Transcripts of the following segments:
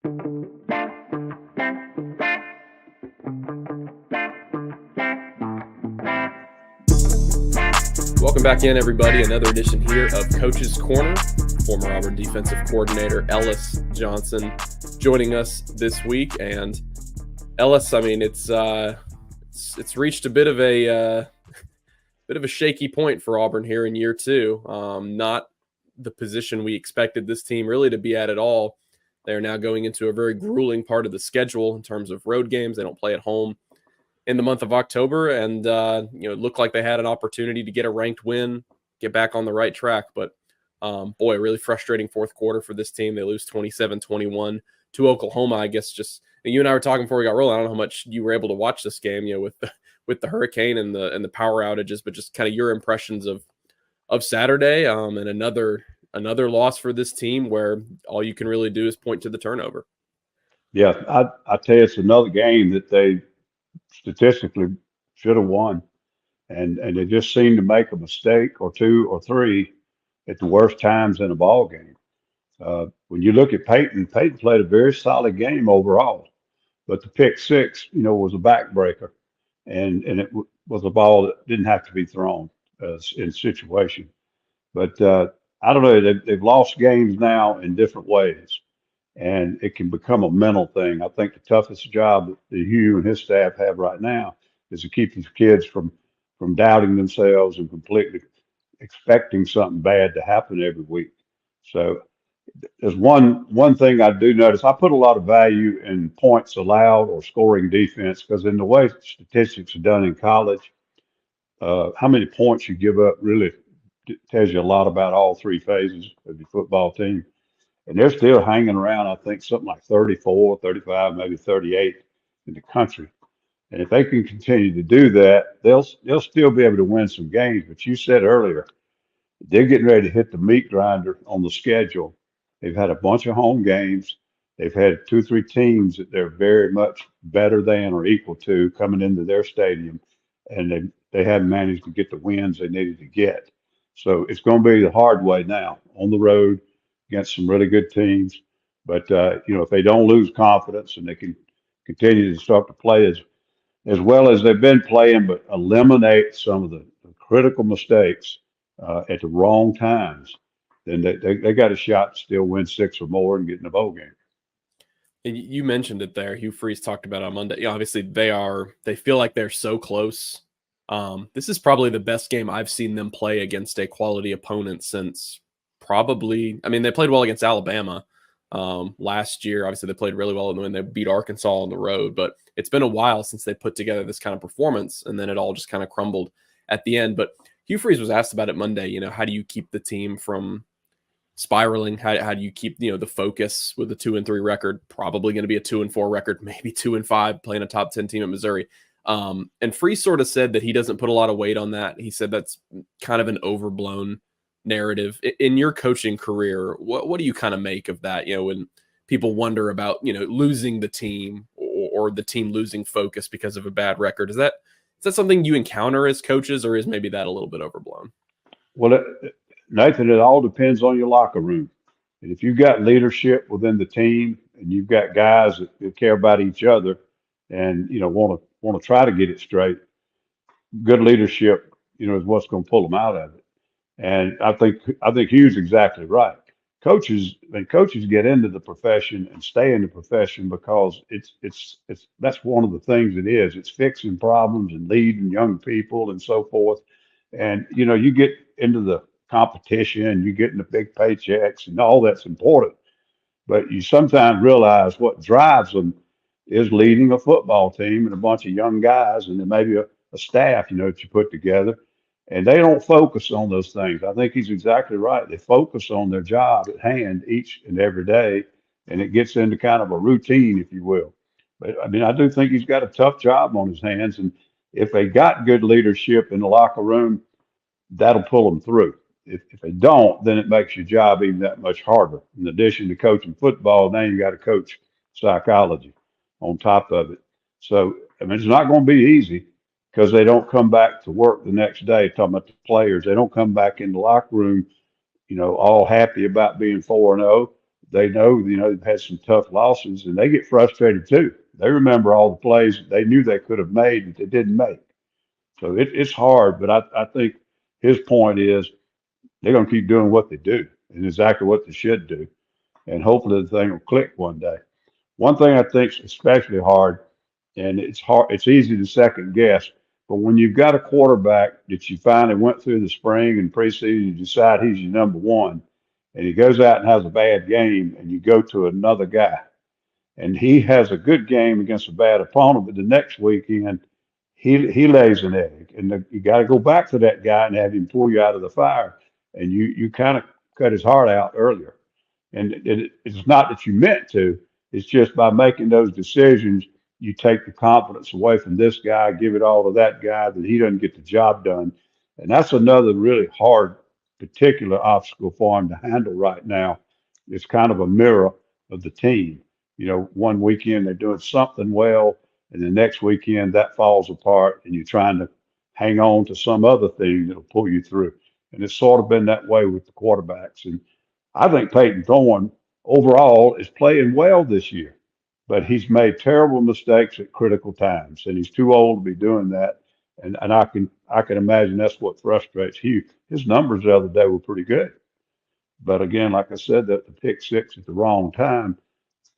Welcome back in, everybody. Another edition here of Coach's Corner. Former Auburn defensive coordinator Ellis Johnson joining us this week. And Ellis, I mean, it's reached a bit of a shaky point for Auburn here in year two. Not the position we expected this team really to be at all. They're now going into a very grueling part of the schedule in terms of road games. They don't play at home in the month of October, and it looked like they had an opportunity to get a ranked win, get back on the right track. But boy, really frustrating fourth quarter for this team. They lose 27-21 to Oklahoma. I guess just you and I were talking before we got rolling. I don't know how much you were able to watch this game, with the hurricane and the power outages, but just kind of your impressions of Saturday, and another loss for this team where all you can really do is point to the turnover. Yeah, I tell you, it's another game that they statistically should have won, and they just seem to make a mistake or two or three at the worst times in a ball game. When you look at Peyton played a very solid game overall, but the pick six, was a backbreaker, and it was a ball that didn't have to be thrown in situation. But I don't know, they've lost games now in different ways, and it can become a mental thing. I think the toughest job that Hugh and his staff have right now is to keep these kids from doubting themselves and completely expecting something bad to happen every week. So there's one thing I do notice. I put a lot of value in points allowed or scoring defense, because in the way statistics are done in college, how many points you give up really tells you a lot about all three phases of your football team. And they're still hanging around, I think, something like 34, 35, maybe 38 in the country. And if they can continue to do that, they'll still be able to win some games. But you said earlier, they're getting ready to hit the meat grinder on the schedule. They've had a bunch of home games. They've had 2 or 3 teams that they're very much better than or equal to coming into their stadium, and they haven't managed to get the wins they needed to get. So it's going to be the hard way now on the road against some really good teams. But if they don't lose confidence and they can continue to start to play as well as they've been playing, but eliminate some of the critical mistakes at the wrong times, then they got a shot to still win 6 or more and get in the bowl game. And you mentioned it there. Hugh Freeze talked about it on Monday. Obviously, they feel like they're so close. This is probably the best game I've seen them play against a quality opponent since they played well against Alabama last year. Obviously, they played really well when they beat Arkansas on the road, but it's been a while since they put together this kind of performance, and then it all just kind of crumbled at the end. But Hugh Freeze was asked about it Monday. How do you keep the team from spiraling? How do you keep the focus with a 2-3 record? Probably going to be a 2-4 record, maybe 2-5, playing a top 10 team at Missouri. And Freeze sort of said that he doesn't put a lot of weight on that. He said that's kind of an overblown narrative. In your coaching career, what do you kind of make of that? When people wonder about losing the team or the team losing focus because of a bad record, is that something you encounter as coaches, or is maybe that a little bit overblown? Well, Nathan, it all depends on your locker room. And if you've got leadership within the team and you've got guys that care about each other and want to try to get it straight, good leadership, is what's going to pull them out of it. And I think Hugh's exactly right. Coaches get into the profession and stay in the profession because that's one of the things it is. It's fixing problems and leading young people and so forth. And you get into the competition, you get in the big paychecks, and all that's important. But you sometimes realize what drives them is leading a football team and a bunch of young guys, and then maybe a staff, that you put together. And they don't focus on those things. I think he's exactly right. They focus on their job at hand each and every day, and it gets into kind of a routine, if you will. But I do think he's got a tough job on his hands. And if they got good leadership in the locker room, that'll pull them through. If they don't, then it makes your job even that much harder. In addition to coaching football, now you got to coach psychology on top of it. So, it's not going to be easy, because they don't come back to work the next day. Talking about the players, they don't come back in the locker room, all happy about being 4-0. they know, they've had some tough losses, and they get frustrated too. They remember all the plays that they knew they could have made that they didn't make. So it's hard, but I think his point is they're going to keep doing what they do and exactly what they should do, and hopefully the thing will click one day. One thing I think is especially hard, and it's easy to second guess, but when you've got a quarterback that you finally went through the spring and preseason, you decide he's your number one, and he goes out and has a bad game, and you go to another guy, and he has a good game against a bad opponent, but the next weekend he lays an egg, and you got to go back to that guy and have him pull you out of the fire, and you kind of cut his heart out earlier, and it's not that you meant to. It's just by making those decisions, you take the confidence away from this guy, give it all to that guy, that he doesn't get the job done, and that's another really hard particular obstacle for him to handle right now. It's kind of a mirror of the team. One weekend they're doing something well, and the next weekend that falls apart, and you're trying to hang on to some other thing that'll pull you through. And it's sort of been that way with the quarterbacks. And I think Peyton Thorne overall is playing well this year, but he's made terrible mistakes at critical times, and he's too old to be doing that. And I can imagine that's what frustrates Hugh. His numbers the other day were pretty good, but again, like I said, that the pick six at the wrong time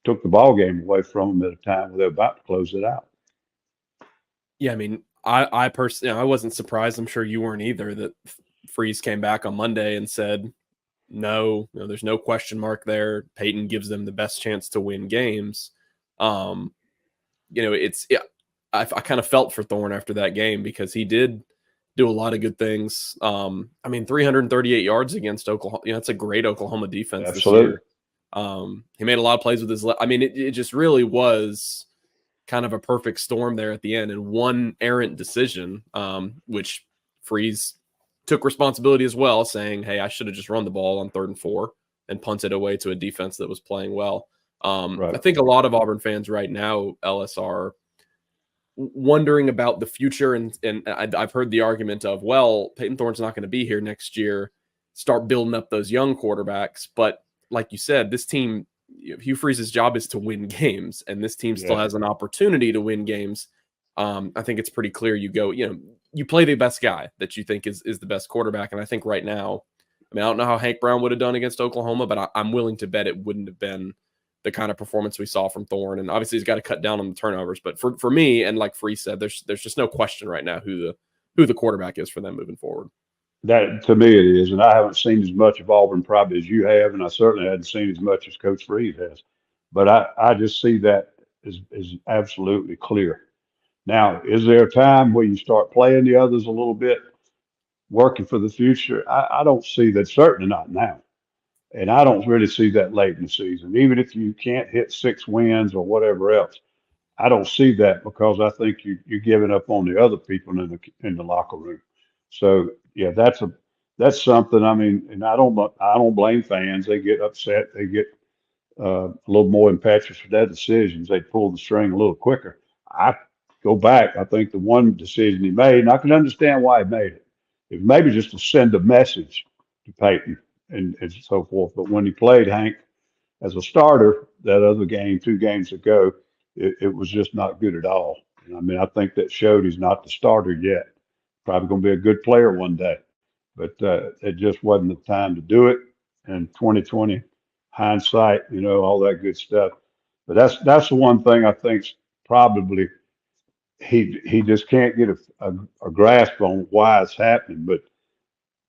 took the ball game away from them at a time where they're about to close it out. Yeah, I mean, I personally, I wasn't surprised. I'm sure you weren't either that Freeze came back on Monday and said, no, there's no question mark there. Peyton gives them the best chance to win games. I kind of felt for Thorne after that game because he did do a lot of good things. 338 yards against Oklahoma. It's a great Oklahoma defense Absolutely. this year. He made a lot of plays with his left. It just really was kind of a perfect storm there at the end, and one errant decision, which Freeze took responsibility as well, saying, hey, I should have just run the ball on 3rd and 4 and punted away to a defense that was playing well. Right. I think a lot of Auburn fans right now, Ellis, are wondering about the future, and I've heard the argument of, well, Peyton Thorne's not going to be here next year. Start building up those young quarterbacks. But like you said, this team, Hugh Freeze's job is to win games, and this team still has an opportunity to win games. I think it's pretty clear you play the best guy that you think is the best quarterback. And I think right now, I don't know how Hank Brown would have done against Oklahoma, but I'm willing to bet it wouldn't have been the kind of performance we saw from Thorne. And obviously he's got to cut down on the turnovers. But for me, and like Freeze said, there's just no question right now who the quarterback is for them moving forward. That, to me, it is. And I haven't seen as much of Auburn probably as you have, and I certainly hadn't seen as much as Coach Freeze has. But I just see that as absolutely clear. Now, is there a time where you start playing the others a little bit, working for the future? I don't see that, certainly not now. And I don't really see that late in the season. Even if you can't hit 6 wins or whatever else, I don't see that, because I think you're giving up on the other people in the locker room. So yeah, that's something. And I don't blame fans. They get upset. They get a little more impetuous for their decisions. They pull the string a little quicker. I go back. I think the one decision he made, and I can understand why he made it. It was maybe just to send a message to Peyton and so forth. But when he played Hank as a starter that other game, 2 games ago, it was just not good at all. I think that showed he's not the starter yet. Probably going to be a good player one day, but it just wasn't the time to do it. And 2020 hindsight, all that good stuff. But that's the one thing I think's probably he just can't get a grasp on why it's happening. But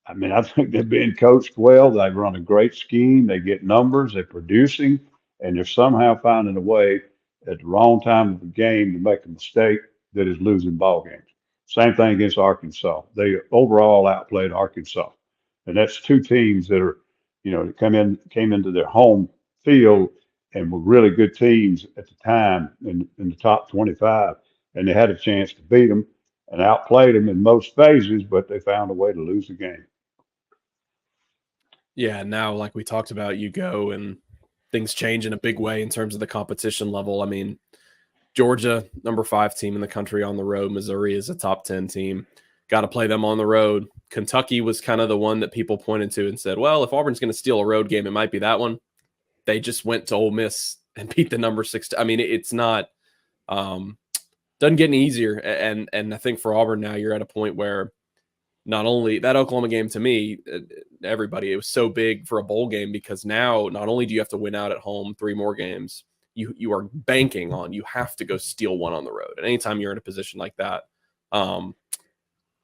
I think they're being coached well. They run a great scheme. They get numbers. They're producing, and they're somehow finding a way at the wrong time of the game to make a mistake that is losing ball games. Same thing against Arkansas. They overall outplayed Arkansas, and that's 2 teams that are, that came into their home field and were really good teams at the time in the top 25, and they had a chance to beat them and outplayed them in most phases, but they found a way to lose the game. Yeah, now like we talked about, you go and things change in a big way in terms of the competition level. Georgia, number 5 team in the country on the road. Missouri is a top 10 team. Got to play them on the road. Kentucky was kind of the one that people pointed to and said, well, if Auburn's going to steal a road game, it might be that one. they just went to Ole Miss and beat the number 6. I mean, it's not doesn't get any easier. And I think for Auburn now, you're at a point where not only that Oklahoma game, to me, everybody, it was so big for a bowl game, because now not only do you have to win out at home 3 more games, you are banking on, you have to go steal one on the road. And anytime you're in a position like that,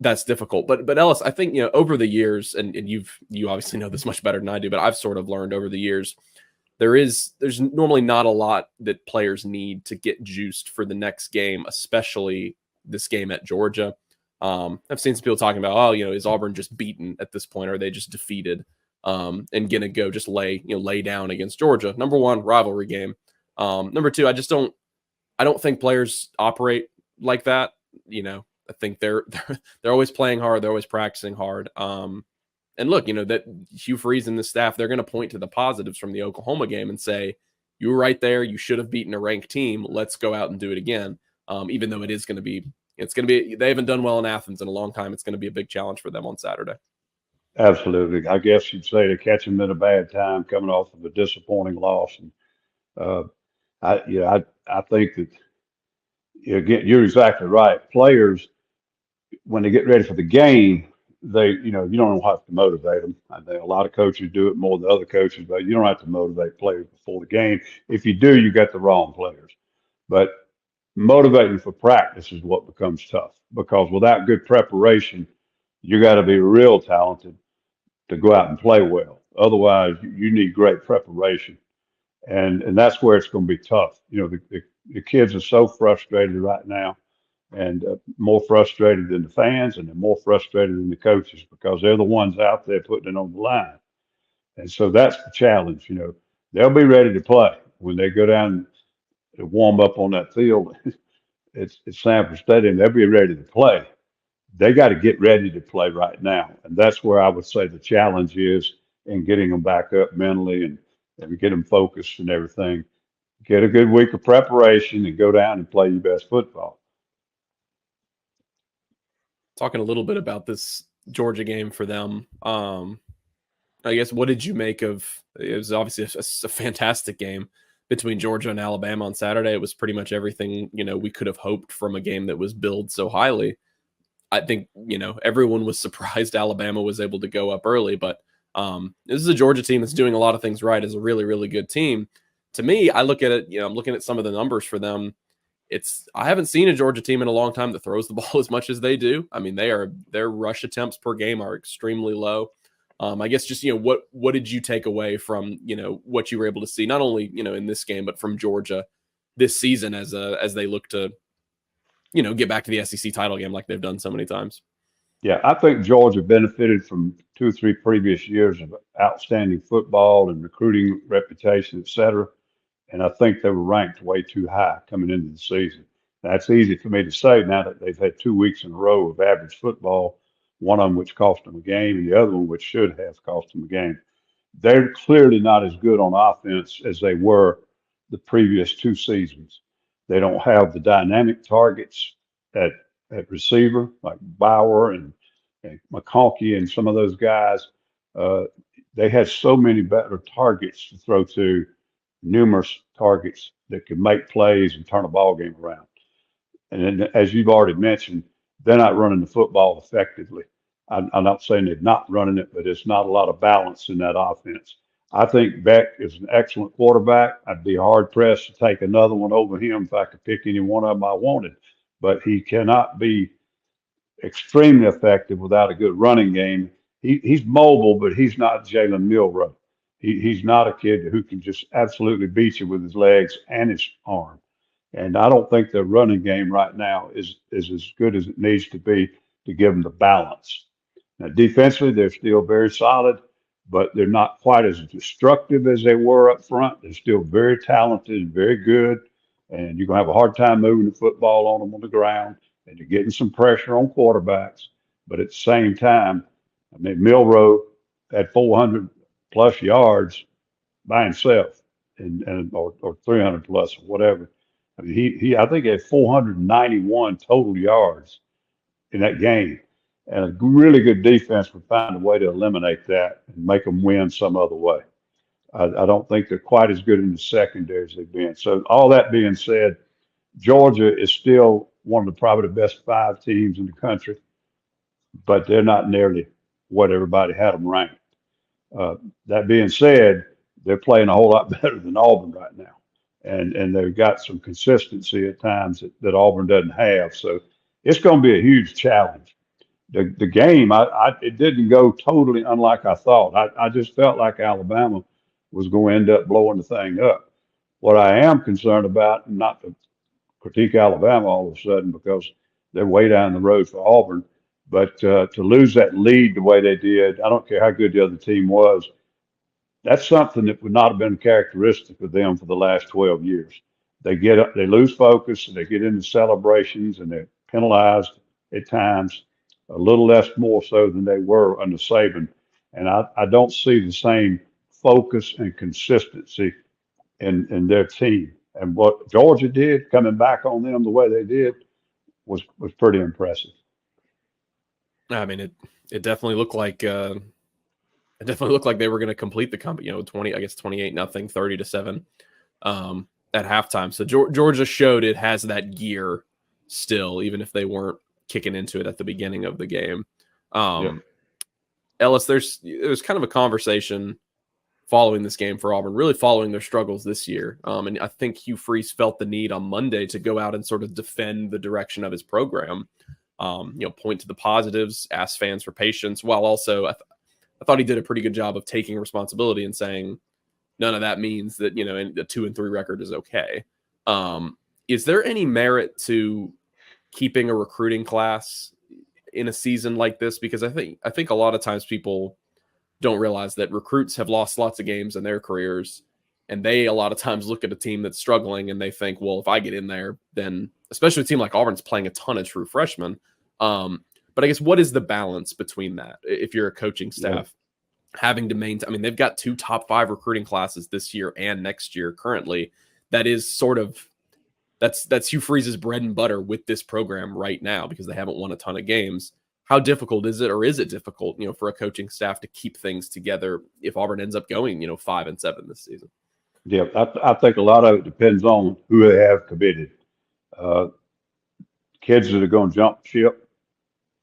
that's difficult. But Ellis, I think, over the years, and you obviously know this much better than I do, but I've sort of learned over the years, there's normally not a lot that players need to get juiced for the next game, especially this game at Georgia. I've seen some people talking about, is Auburn just beaten at this point? Or are they just defeated and going to go just lay down against Georgia? Number one, rivalry game. Number two, I don't think players operate like that. I think they're always playing hard. They're always practicing hard. And look, that Hugh Freeze and the staff, they're going to point to the positives from the Oklahoma game and say, you were right there. You should have beaten a ranked team. Let's go out and do it again. Even though it's going to be, they haven't done well in Athens in a long time. It's going to be a big challenge for them on Saturday. Absolutely. I guess you'd say to catch them at a bad time coming off of a disappointing loss. And I think that, again, you're exactly right. Players, when they get ready for the game, you don't have to motivate them. I think a lot of coaches do it more than other coaches, but you don't have to motivate players before the game. If you do, you got the wrong players. But motivating for practice is what becomes tough, because without good preparation, you got to be real talented to go out and play well. Otherwise, you need great preparation, and that's where it's going to be tough. The kids are so frustrated right now, and more frustrated than the fans, and they're more frustrated than the coaches, because they're the ones out there putting it on the line. And so that's the challenge. They'll be ready to play when they go down and warm up on that field. It's Sanford Stadium. They'll be ready to play. They got to get ready to play right now, and that's where I would say the challenge is in getting them back up mentally and get them focused and everything. Get a good week of preparation and go down and play your best football. Talking a little bit about this Georgia game for them. I guess, what did you make of, it was obviously a fantastic game between Georgia and Alabama on Saturday. It was pretty much everything, we could have hoped from a game that was billed so highly. I think, everyone was surprised Alabama was able to go up early, but this is a Georgia team that's doing a lot of things right, as a really, really good team. To me, I look at it, I'm looking at some of the numbers for them. I haven't seen a Georgia team in a long time that throws the ball as much as they do. I mean, their rush attempts per game are extremely low. I guess just, what did you take away from, what you were able to see, not only, in this game, but from Georgia this season as they look to, get back to the SEC title game like they've done so many times? Yeah, I think Georgia benefited from 2 or 3 previous years of outstanding football and recruiting reputation, et cetera. And I think they were ranked way too high coming into the season. That's easy for me to say now that they've had 2 weeks in a row of average football, one of them which cost them a game, and the other one which should have cost them a game. They're clearly not as good on offense as they were the previous 2 seasons. They don't have the dynamic targets at receiver like Bauer and McConkey and some of those guys. They had so many better targets to throw to, numerous targets that could make plays and turn a ball game around. And then, as you've already mentioned, they're not running the football effectively. I'm not saying they're not running it, but it's not a lot of balance in that offense. I think Beck is an excellent quarterback. I'd be hard pressed to take another one over him if I could pick any one of them I wanted. But he cannot be extremely effective without a good running game. He's mobile, but he's not Jalen Milroe. He's not a kid who can just absolutely beat you with his legs and his arm. And I don't think their running game right now is as good as it needs to be to give them the balance. Now, defensively, they're still very solid, but they're not quite as destructive as they were up front. They're still very talented and very good. And you're going to have a hard time moving the football on them on the ground. And you're getting some pressure on quarterbacks. But at the same time, I mean, Milroe had 400 plus yards by himself, or 300 plus or whatever. I mean, I think he had 491 total yards in that game, and a really good defense would find a way to eliminate that and make them win some other way. I don't think they're quite as good in the secondary as they've been. So all that being said, Georgia is still one of the probably the best 5 teams in the country, but they're not nearly what everybody had them ranked. Uh, that being said, they're playing a whole lot better than Auburn right now, and they've got some consistency at times that Auburn doesn't have. So it's going to be a huge challenge. The game, it didn't go totally unlike I thought. I just felt like Alabama was going to end up blowing the thing up. What I am concerned about, not to critique Alabama all of a sudden because they're way down the road for Auburn, but to lose that lead the way they did, I don't care how good the other team was, that's something that would not have been characteristic of them for the last 12 years. They lose focus, and they get into celebrations, and they're penalized at times, a little less more so than they were under Saban. And I don't see the same focus and consistency in their team. And what Georgia did, coming back on them the way they did, was pretty impressive. I mean, it definitely looked like they were going to complete the company. 28-0, 30-7 at halftime. So Georgia showed it has that gear still, even if they weren't kicking into it at the beginning of the game. Yeah. Ellis, there's kind of a conversation following this game for Auburn, really following their struggles this year. And I think Hugh Freeze felt the need on Monday to go out and sort of defend the direction of his program. Point to the positives, ask fans for patience, while also I thought he did a pretty good job of taking responsibility and saying none of that means that, the 2-3 record is okay. Is there any merit to keeping a recruiting class in a season like this? Because I think a lot of times people don't realize that recruits have lost lots of games in their careers, and they a lot of times look at a team that's struggling and they think, well, if I get in there, then especially a team like Auburn's playing a ton of true freshmen. But I guess what is the balance between that if you're a coaching staff having to maintain? I mean, they've got 2 top 5 recruiting classes this year and next year currently. That is sort of that's Hugh Freeze's bread and butter with this program right now because they haven't won a ton of games. How difficult is it, or is it difficult, for a coaching staff to keep things together if Auburn ends up going, 5-7 this season? Yeah, I think a lot of it depends on who they have committed. Uh, Kids that are going to jump ship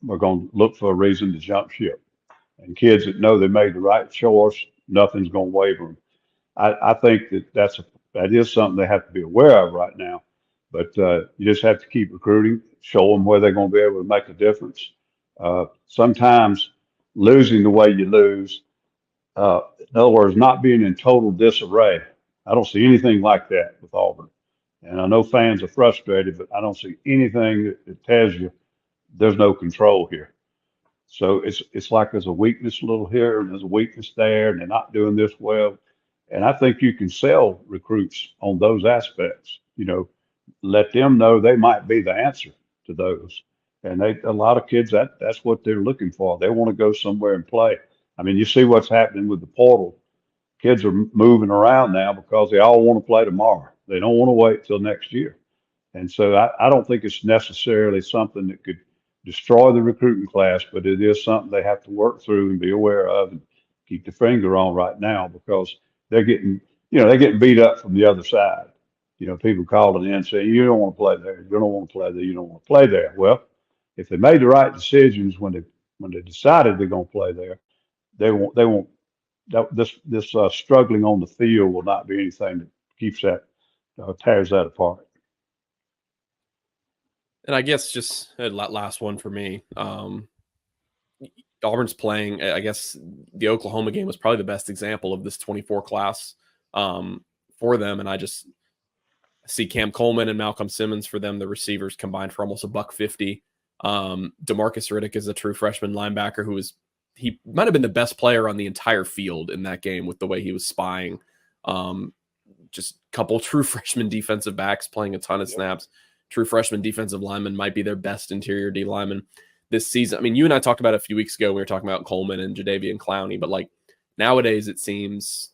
are going to look for a reason to jump ship. And kids that know they made the right choice, nothing's going to waver them. I think that is something they have to be aware of right now. But you just have to keep recruiting, show them where they're going to be able to make a difference. Sometimes losing the way you lose, in other words, not being in total disarray. I don't see anything like that with Auburn. And I know fans are frustrated, but I don't see anything that tells you there's no control here. So it's like there's a weakness a little here and there's a weakness there, and they're not doing this well. And I think you can sell recruits on those aspects. Let them know they might be the answer to those. And a lot of kids that's what they're looking for. They want to go somewhere and play. I mean, you see what's happening with the portal. Kids are moving around now because they all want to play tomorrow. They don't want to wait till next year. And so I don't think it's necessarily something that could destroy the recruiting class, but it is something they have to work through and be aware of and keep their finger on right now because they're getting beat up from the other side. People calling in saying, you don't want to play there, you don't want to play there, you don't want to play there. Well, if they made the right decisions when they decided they're going to play there, they won't this struggling on the field will not be anything that keeps that tears that apart. And I guess just a last one for me. Auburn's playing, I guess the Oklahoma game was probably the best example of this 24 class for them. And I just see Cam Coleman and Malcolm Simmons for them, the receivers combined for almost $150. DeMarcus Riddick is a true freshman linebacker he might have been the best player on the entire field in that game with the way he was spying. Just a couple true freshman defensive backs playing a ton of snaps. True freshman defensive lineman might be their best interior D lineman this season. I mean, you and I talked about it a few weeks ago. We were talking about Coleman and Jadeveon Clowney, but like nowadays it seems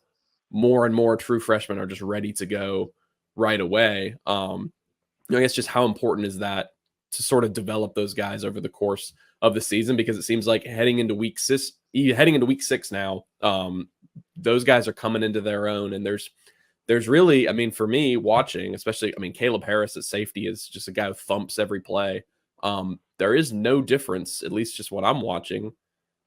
more and more true freshmen are just ready to go right away. I guess just how important is that to sort of develop those guys over the course of the season? Because it seems like heading into week 6 now, those guys are coming into their own, and there's really, I mean, for me watching, especially, I mean, Caleb Harris at safety is just a guy who thumps every play. There is no difference, at least just what I'm watching,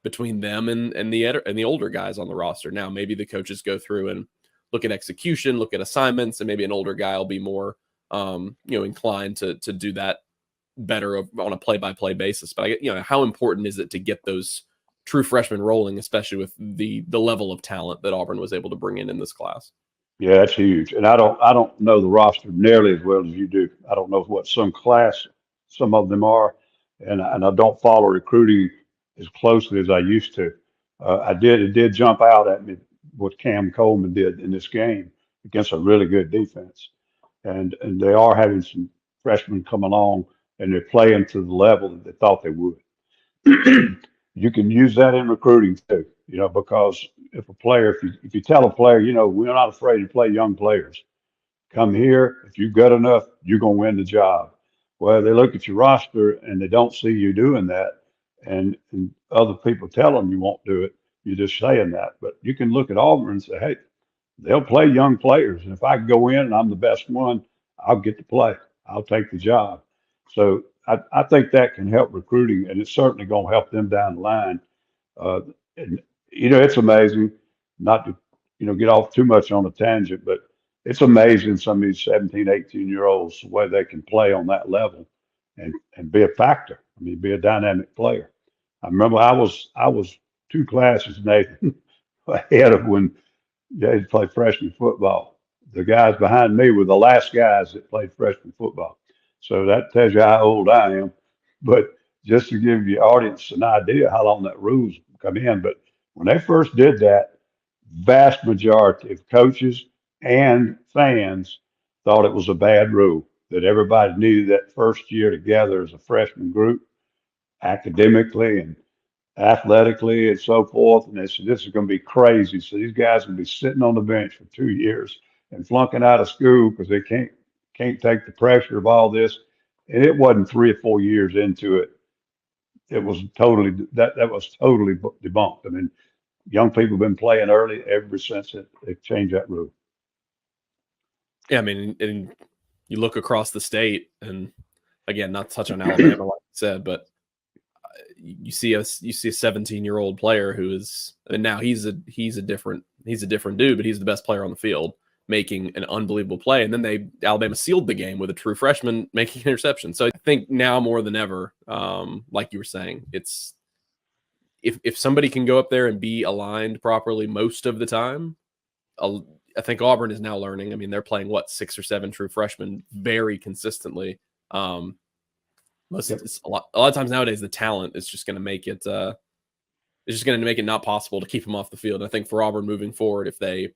between them and the older guys on the roster. Now, maybe the coaches go through and look at execution, look at assignments, and maybe an older guy will be more, inclined to do that better on a play-by-play basis. But how important is it to get those true freshmen rolling, especially with the level of talent that Auburn was able to bring in this class? Yeah, that's huge. And I don't know the roster nearly as well as you do. I don't know what some of them are, and I don't follow recruiting as closely as I used to. It did jump out at me what Cam Coleman did in this game against a really good defense, and they are having some freshmen come along and they're playing to the level that they thought they would. You can use that in recruiting too, because if you tell a player, we're not afraid to play young players. Come here, if you're good enough, you're gonna win the job. Well, they look at your roster and they don't see you doing that, and other people tell them you won't do it. You're just saying that, but you can look at Auburn and say, hey, they'll play young players, and if I can go in and I'm the best one, I'll get to play. I'll take the job. So I think that can help recruiting, and it's certainly going to help them down the line. Uh, and it's amazing, not to get off too much on a tangent, but it's amazing some of these 17, 18-year olds the way they can play on that level and be a factor. I mean, be a dynamic player. I remember I was two classes, Nathan, ahead of when they played freshman football. The guys behind me were the last guys that played freshman football. So that tells you how old I am. But just to give your audience an idea how long that rule's come in. But when they first did that, vast majority of coaches and fans thought it was a bad rule, that everybody knew that first year together as a freshman group, academically and athletically and so forth. And they said, this is going to be crazy. So these guys will be sitting on the bench for 2 years and flunking out of school because they can't take the pressure of all this. And it wasn't 3 or 4 years into it. It was totally that was totally debunked. I mean, young people have been playing early ever since they changed that rule. Yeah, I mean, and you look across the state, and again, not to touch on Alabama, like you said, but you see a 17-year-old player who is, and now he's a different dude, but he's the best player on the field, making an unbelievable play. And then Alabama sealed the game with a true freshman making an interception. So I think now more than ever, like you were saying, it's if somebody can go up there and be aligned properly most of the time, I think Auburn is now learning. I mean, they're playing 6 or 7 true freshmen very consistently. A lot of times nowadays, the talent is just going to make it. It's just going to make it not possible to keep them off the field. And I think for Auburn moving forward, if they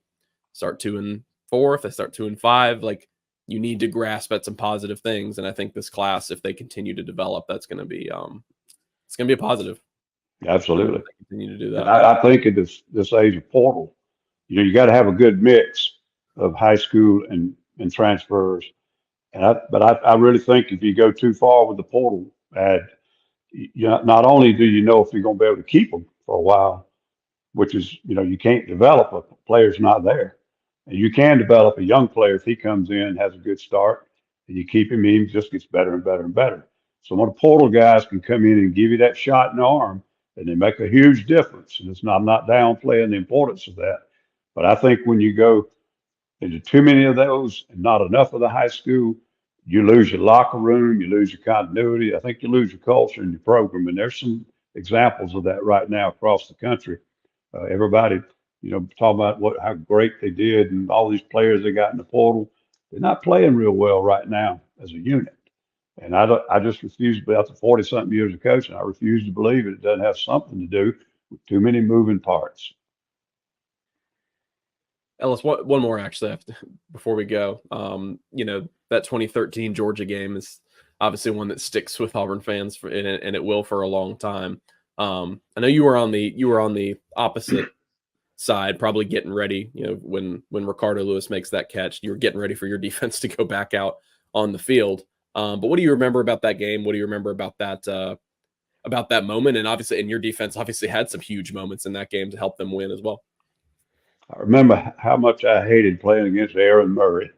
start 2-4, if they start 2-5, like, you need to grasp at some positive things. And I think this class, if they continue to develop, that's going to be it's going to be a positive. Absolutely. Continue to do that. And I think at this age of portal, you got to have a good mix of high school and transfers. But I really think if you go too far with the portal, not only do you know if you're going to be able to keep them for a while, which is, you can't develop a player's not there. And you can develop a young player if he comes in, has a good start, and you keep him, he just gets better and better and better. So when the portal guys can come in and give you that shot in the arm, and they make a huge difference. And I'm not downplaying the importance of that. But I think when you go into too many of those and not enough of the high school, you lose your locker room, you lose your continuity. I think you lose your culture and your program. And there's some examples of that right now across the country. Everybody, talking about how great they did and all these players they got in the portal. They're not playing real well right now as a unit. And I just refuse to be after 40-something years of coaching. I refuse to believe it. It doesn't have something to do with too many moving parts. Ellis, one more actually before we go. That 2013 Georgia game is obviously one that sticks with Auburn fans, and it will for a long time. I know you were on the opposite side, probably getting ready. When Ricardo Lewis makes that catch, you were getting ready for your defense to go back out on the field. But what do you remember about that game? What do you remember about that moment? And obviously, your defense obviously had some huge moments in that game to help them win as well. I remember how much I hated playing against Aaron Murray.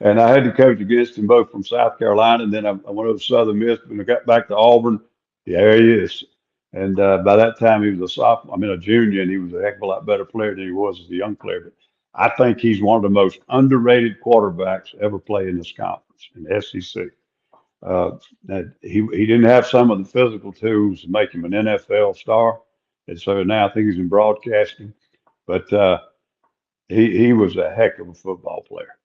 And I had to coach against him both from South Carolina, and then I went over to Southern Miss. When I got back to Auburn, there he is. And by that time, he was a sophomore, I mean, a junior, and he was a heck of a lot better player than he was as a young player. But I think he's one of the most underrated quarterbacks ever play in this conference, in the SEC. That he didn't have some of the physical tools to make him an NFL star, and so now I think he's in broadcasting. But he was a heck of a football player.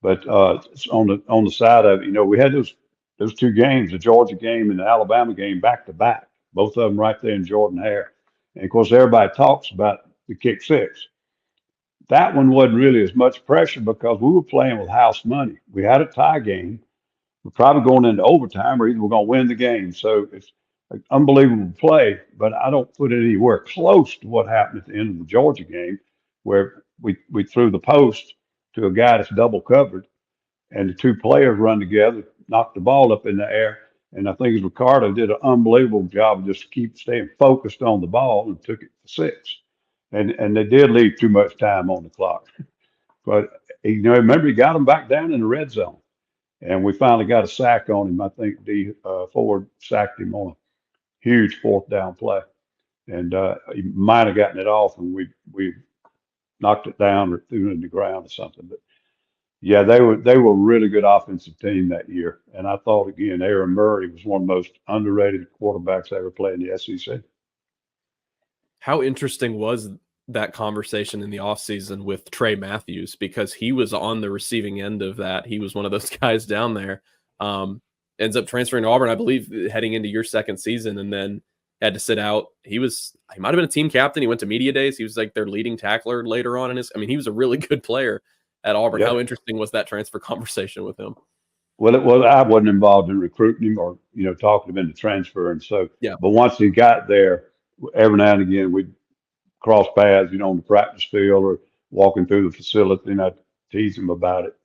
But on the side of it, we had those two games, the Georgia game and the Alabama game, back to back, both of them right there in Jordan-Hare. And of course, everybody talks about the kick six. That one wasn't really as much pressure because we were playing with house money. We had a tie game. We're probably going into overtime, or either we're going to win the game. So it's an unbelievable play, but I don't put it anywhere close to what happened at the end of the Georgia game, where we threw the post to a guy that's double covered, and the two players run together, knocked the ball up in the air, and I think Ricardo did an unbelievable job of just keep staying focused on the ball and took it for six. And they did leave too much time on the clock, but remember he got them back down in the red zone. And we finally got a sack on him. I think the Ford sacked him on a huge fourth down play, and he might have gotten it off, and we knocked it down or threw it in the ground or something. But yeah, they were a really good offensive team that year, and I thought again Aaron Murray was one of the most underrated quarterbacks I ever played in the SEC. How interesting was that conversation in the offseason with Trey Matthews, because he was on the receiving end of that. He was one of those guys down there. Ends up transferring to Auburn, I believe, heading into your second season, and then had to sit out. He might have been a team captain. He went to media days. He was like their leading tackler later on he was a really good player at Auburn. Yep. How interesting was that transfer conversation with him? Well, I wasn't involved in recruiting him or talking him into transfer, and so Yeah. But once he got there, every now and again we'd cross paths, on the practice field or walking through the facility, and I'd tease him about it.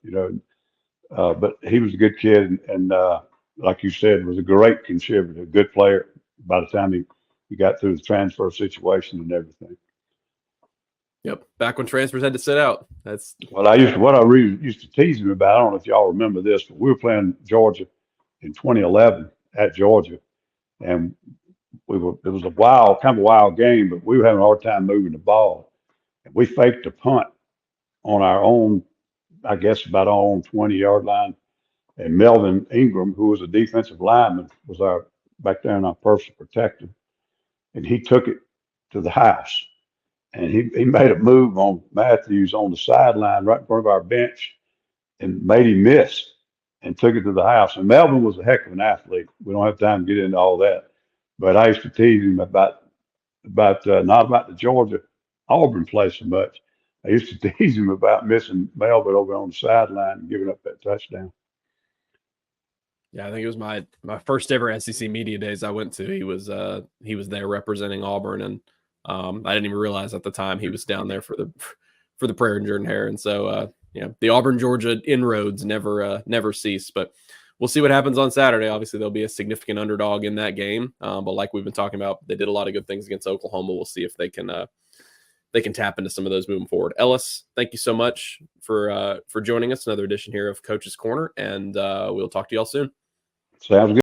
But he was a good kid, and like you said, was a great contributor, a good player by the time he got through the transfer situation and everything. Yep. Back when transfers had to sit out. What I really used to tease him about, I don't know if y'all remember this, but we were playing Georgia in 2011 at Georgia, and it was kind of a wild game, but we were having a hard time moving the ball. And we faked a punt on our own, I guess about our own 20-yard line. And Melvin Ingram, who was a defensive lineman, was back there in our personal protector. And he took it to the house. And he made a move on Matthews on the sideline right in front of our bench and made him miss and took it to the house. And Melvin was a heck of an athlete. We don't have time to get into all that. But I used to tease him about not about the Georgia Auburn play so much. I used to tease him about missing Melvin over on the sideline and giving up that touchdown. Yeah, I think it was my first ever SEC media days I went to. He was there representing Auburn, and I didn't even realize at the time he was down there for the prayer and Jordan-Hare. And so the Auburn Georgia inroads never cease. But we'll see what happens on Saturday. Obviously, there'll be a significant underdog in that game. But like we've been talking about, they did a lot of good things against Oklahoma. We'll see if they can tap into some of those moving forward. Ellis, thank you so much for joining us. Another edition here of Coach's Corner, and we'll talk to y'all soon. Sounds good.